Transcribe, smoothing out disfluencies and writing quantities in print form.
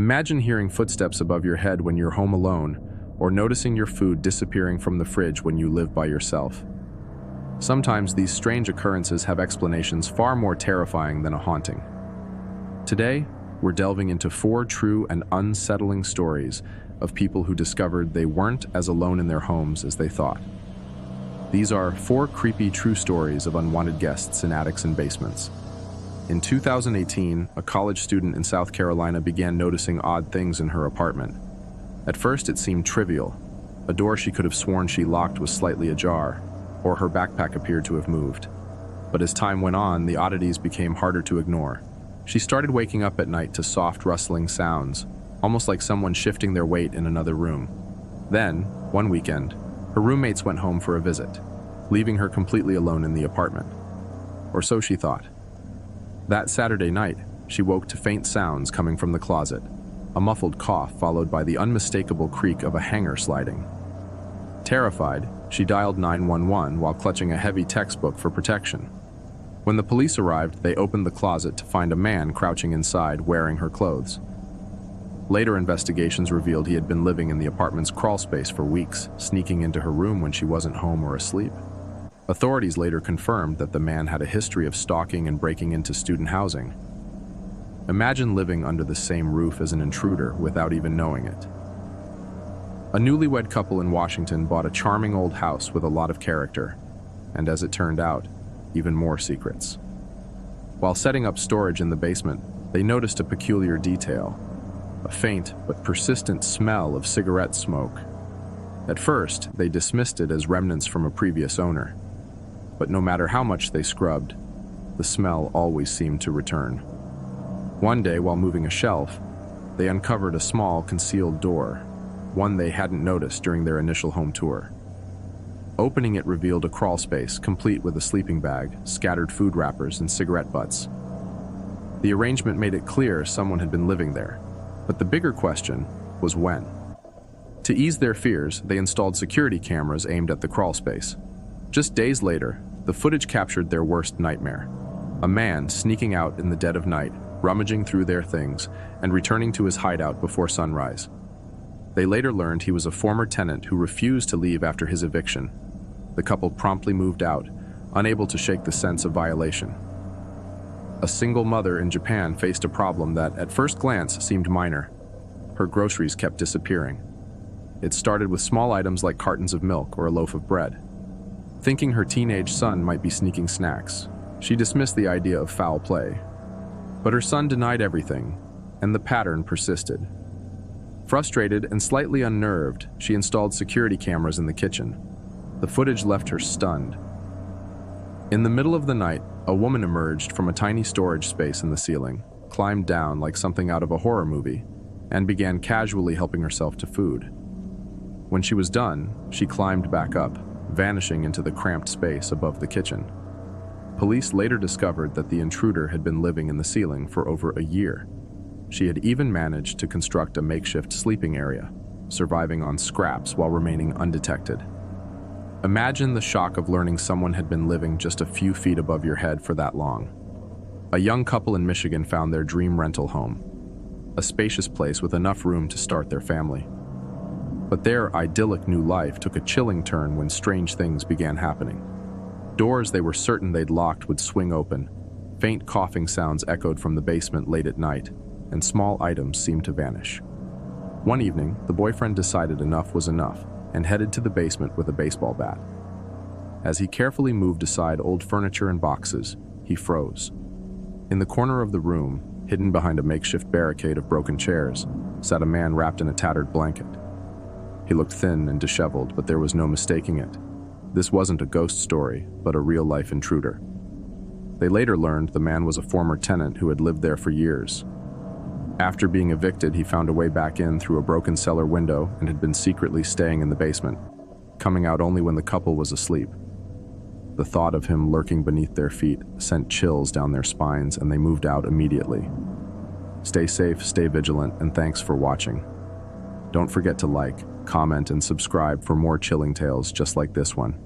Imagine hearing footsteps above your head when you're home alone, or noticing your food disappearing from the fridge when you live by yourself. Sometimes these strange occurrences have explanations far more terrifying than a haunting. Today, we're delving into 4 true and unsettling stories of people who discovered they weren't as alone in their homes as they thought. These are 4 creepy true stories of unwanted guests in attics and basements. In 2018, a college student in South Carolina began noticing odd things in her apartment. At first, it seemed trivial. A door she could have sworn she locked was slightly ajar, or her backpack appeared to have moved. But as time went on, the oddities became harder to ignore. She started waking up at night to soft rustling sounds, almost like someone shifting their weight in another room. Then, one weekend, her roommates went home for a visit, leaving her completely alone in the apartment. Or so she thought. That Saturday night, she woke to faint sounds coming from the closet, a muffled cough followed by the unmistakable creak of a hanger sliding. Terrified, she dialed 911 while clutching a heavy textbook for protection. When the police arrived, they opened the closet to find a man crouching inside wearing her clothes. Later investigations revealed he had been living in the apartment's crawl space for weeks, sneaking into her room when she wasn't home or asleep. Authorities later confirmed that the man had a history of stalking and breaking into student housing. Imagine living under the same roof as an intruder without even knowing it. A newlywed couple in Washington bought a charming old house with a lot of character, and as it turned out, even more secrets. While setting up storage in the basement, they noticed a peculiar detail, a faint but persistent smell of cigarette smoke. At first, they dismissed it as remnants from a previous owner, but no matter how much they scrubbed, the smell always seemed to return. One day, while moving a shelf, they uncovered a small, concealed door, one they hadn't noticed during their initial home tour. Opening it revealed a crawl space, complete with a sleeping bag, scattered food wrappers, and cigarette butts. The arrangement made it clear someone had been living there, but the bigger question was when. To ease their fears, they installed security cameras aimed at the crawl space. Just days later, the footage captured their worst nightmare: a man sneaking out in the dead of night, rummaging through their things, and returning to his hideout before sunrise. They later learned he was a former tenant who refused to leave after his eviction. The couple promptly moved out, unable to shake the sense of violation. A single mother in Japan faced a problem that, at first glance, seemed minor. Her groceries kept disappearing. It started with small items like cartons of milk or a loaf of bread. Thinking her teenage son might be sneaking snacks, she dismissed the idea of foul play. But her son denied everything, and the pattern persisted. Frustrated and slightly unnerved, she installed security cameras in the kitchen. The footage left her stunned. In the middle of the night, a woman emerged from a tiny storage space in the ceiling, climbed down like something out of a horror movie, and began casually helping herself to food. When she was done, she climbed back up, vanishing into the cramped space above the kitchen. Police later discovered that the intruder had been living in the ceiling for over a year. She had even managed to construct a makeshift sleeping area, surviving on scraps while remaining undetected. Imagine the shock of learning someone had been living just a few feet above your head for that long. A young couple in Michigan found their dream rental home, a spacious place with enough room to start their family. But their idyllic new life took a chilling turn when strange things began happening. Doors they were certain they'd locked would swing open, faint coughing sounds echoed from the basement late at night, and small items seemed to vanish. One evening, the boyfriend decided enough was enough and headed to the basement with a baseball bat. As he carefully moved aside old furniture and boxes, he froze. In the corner of the room, hidden behind a makeshift barricade of broken chairs, sat a man wrapped in a tattered blanket. He looked thin and disheveled, but there was no mistaking it. This wasn't a ghost story, but a real-life intruder. They later learned the man was a former tenant who had lived there for years. After being evicted, he found a way back in through a broken cellar window and had been secretly staying in the basement, coming out only when the couple was asleep. The thought of him lurking beneath their feet sent chills down their spines, and they moved out immediately. Stay safe, stay vigilant, and thanks for watching. Don't forget to like, comment, and subscribe for more chilling tales just like this one.